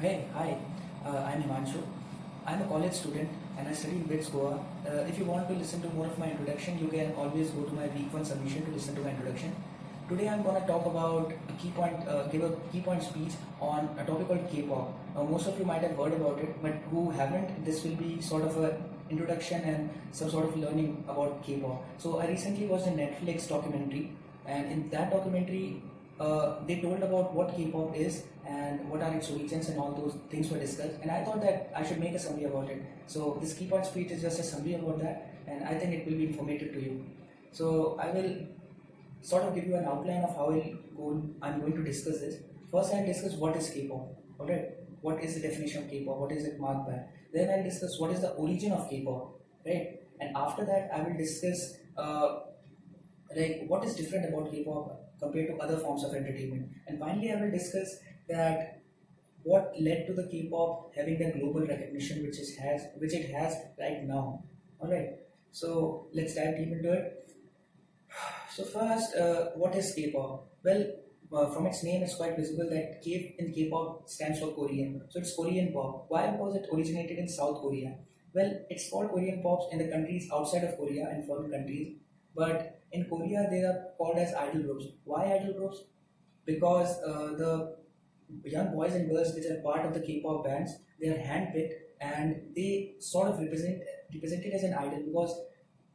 Hey, hi, I'm Himanshu. I'm a college student and I study in BITS Goa. If you want to listen to more of my introduction, you can always go to my week one submission to listen to my introduction. Today I'm going to talk about give a key point speech on a topic called K-pop. Most of you might have heard about it, but who haven't, this will be sort of a introduction and some sort of learning about K-pop. So I recently watched a Netflix documentary, and in that documentary, they told about what K-pop is and what are its origins and all those things were discussed. And I thought that I should make a summary about it. So this key point speech is just a summary about that, and I think it will be informative to you. So I will sort of give you an outline of how I'm going to discuss this. First, I'll discuss what is K-pop. Alright, what is the definition of K-pop? What is it marked by? Then I'll discuss what is the origin of K-pop. Right, and after that, I will discuss like what is different about K-pop compared to other forms of entertainment. And finally, I will discuss that what led to the K-pop having the global recognition which it has right now. All right. So let's dive deep into it. So first, what is K-pop? Well, from its name, it's quite visible that K in K-pop stands for Korean. So it's Korean pop. Why? Because it originated in South Korea. Well, it's called Korean pops in the countries outside of Korea and foreign countries. But in Korea, they are called as idol groups. Why idol groups? Because the young boys and girls which are part of the K-pop bands, they are handpicked and they sort of represented as an idol because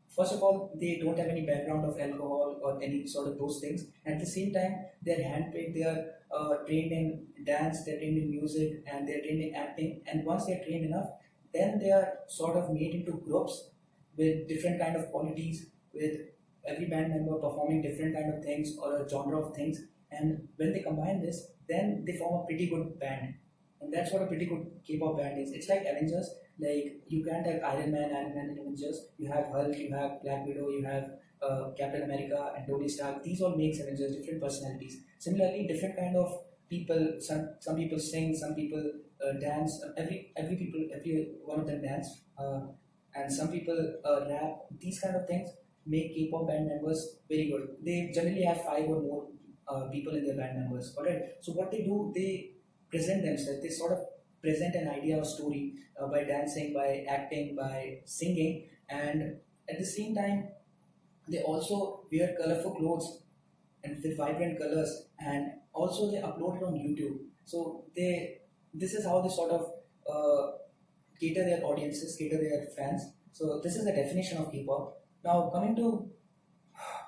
first of all, they don't have any background of alcohol or any sort of those things. At the same time, they're handpicked, they are trained in dance, they're trained in music, and they're trained in acting. And once they're trained enough, then they are sort of made into groups with different kind of qualities, with every band member performing different kind of things or a genre of things. And when they combine this, then they form a pretty good band. And that's what a pretty good K-pop band is. It's like Avengers. Like you can't have Iron Man and Avengers. You have Hulk, you have Black Widow, you have Captain America and Tony Stark. These all makes Avengers different personalities. Similarly, different kind of people. Some people sing, some people dance. Every one of them dance, and some people rap. These kind of things make K-pop band members very good. They generally have five or more people in their band members. Alright. So what they do, they present themselves. They sort of present an idea or story by dancing, by acting, by singing, and at the same time, they also wear colorful clothes and with vibrant colors, and also they upload it on YouTube. So this is how they sort of cater their audiences, cater their fans. So this is the definition of K-pop. Now coming to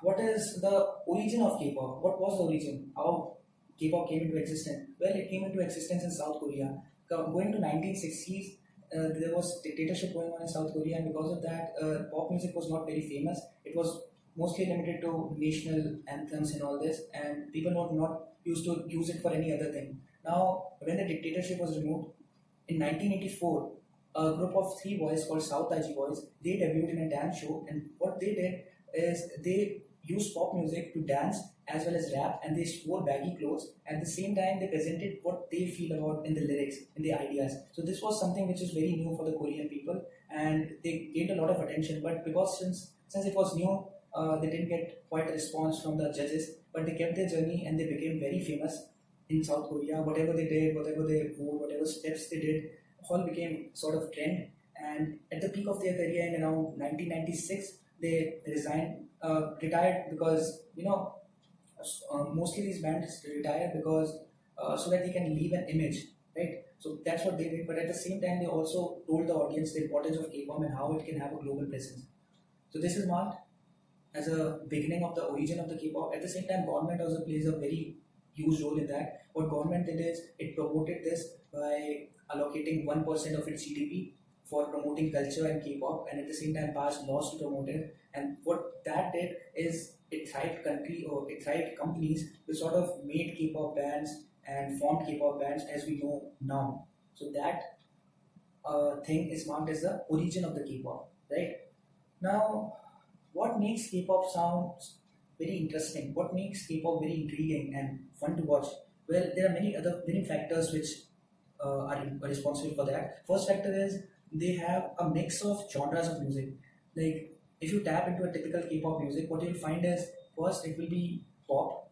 what is the origin of K-pop? What was the origin? How K-pop came into existence? Well, it came into existence in South Korea. Going to 1960s, there was dictatorship going on in South Korea, and because of that, pop music was not very famous. It was mostly limited to national anthems and all this, and people were not used to use it for any other thing. Now, when the dictatorship was removed in 1984, a group of three boys called South IG Boys, they debuted in a dance show, and what they did is they used pop music to dance as well as rap, and they wore baggy clothes. At the same time, they presented what they feel about in the lyrics, in the ideas. So this was something which is very new for the Korean people, and they gained a lot of attention. But because since it was new, they didn't get quite a response from the judges. But they kept their journey and they became very famous in South Korea. Whatever they did, whatever they wore, whatever steps they did, all became sort of trend. And at the peak of their career in around 1996, they retired because mostly these bands retire because so that they can leave an image, right? So that's what they did. But at the same time, they also told the audience the importance of K-pop and how it can have a global presence. So this is marked as a beginning of the origin of the K-pop. At the same time, government also plays a very huge role in that. What government did is it promoted this by allocating 1% of its GDP for promoting culture and K-pop, and at the same time passed laws to promote it. And what that did is it thrived companies which sort of made K-pop bands and formed K-pop bands as we know now. So that thing is marked as the origin of the K-pop, right? Now, what makes K-pop sounds very interesting? What makes K-pop very intriguing and fun to watch? Well, there are many factors which are responsible for that. First factor is they have a mix of genres of music. Like if you tap into a typical K-pop music, what you'll find is first it will be pop,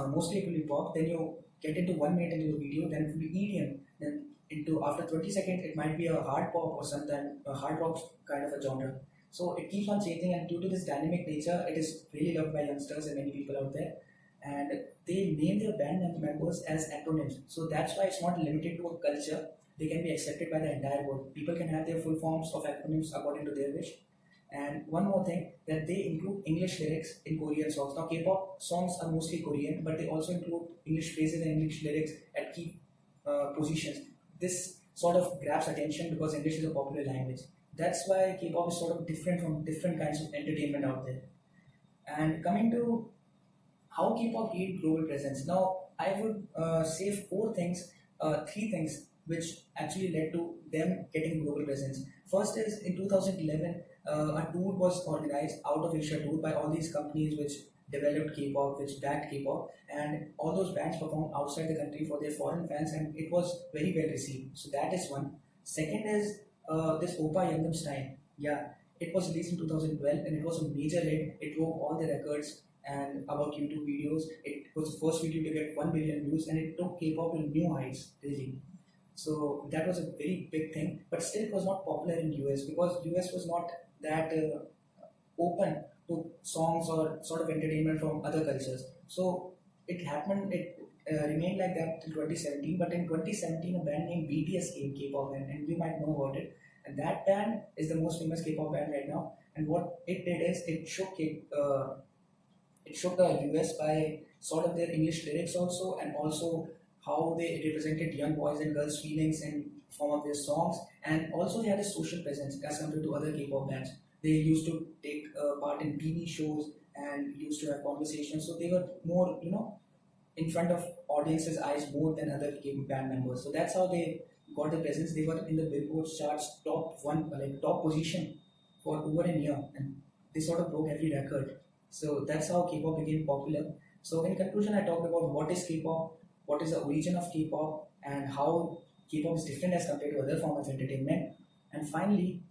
mostly it will be pop. Then you get into 1 minute into the video, then it will be EDM. Then So after 20 seconds, it might be a hard pop or sometimes a hard rock kind of a genre. So it keeps on changing, and due to this dynamic nature, it is really loved by youngsters and many people out there. And they name their band members as acronyms. So that's why it's not limited to a culture. They can be accepted by the entire world. People can have their full forms of acronyms according to their wish. And one more thing, that they include English lyrics in Korean songs. Now, K-pop songs are mostly Korean, but they also include English phrases and English lyrics at key positions. This sort of grabs attention because English is a popular language. That's why K-pop is sort of different from different kinds of entertainment out there. And coming to how K-pop gained global presence. Now, I would say three things which actually led to them getting global presence. First is in 2011, a tour was organized out of Asia tour by all these companies which developed K-pop, which backed K-pop, and all those bands performed outside the country for their foreign fans, and it was very well received. So that is one. Second is this Opa Gangnam Style. Yeah, it was released in 2012 and it was a major hit. It broke all the records and about YouTube videos. It was the first video to get 1 billion views and it took K-pop to new heights, really. So that was a very big thing, but still it was not popular in US because US was not that open to songs or sort of entertainment from other cultures. So it remained like that till 2017. But in 2017, a band named BTS came, K-pop band, and you might know about it. And that band is the most famous K-pop band right now. And what it did is it shook the US by sort of their English lyrics also, and also how they represented young boys and girls' feelings in form of their songs, and also they had a social presence as compared to other K-pop bands. They used to take part in TV shows and used to have conversations, so they were more, in front of audiences' eyes more than other K-pop band members. So that's how they got the presence. They were in the Billboard charts top position for over a year, and they sort of broke every record. So that's how K-pop became popular. So in conclusion, I talked about what is K-pop, what is the origin of K-pop, and how K-pop is different as compared to other forms of entertainment. And finally,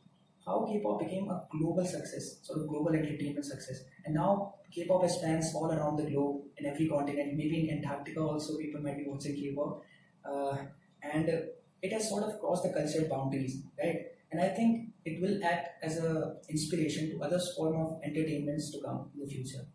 how K-pop became a global success, sort of global entertainment success. And now K-pop has fans all around the globe, in every continent, maybe in Antarctica also people might be watching K-pop. And it has sort of crossed the cultural boundaries, right? And I think it will act as a inspiration to other form of entertainments to come in the future.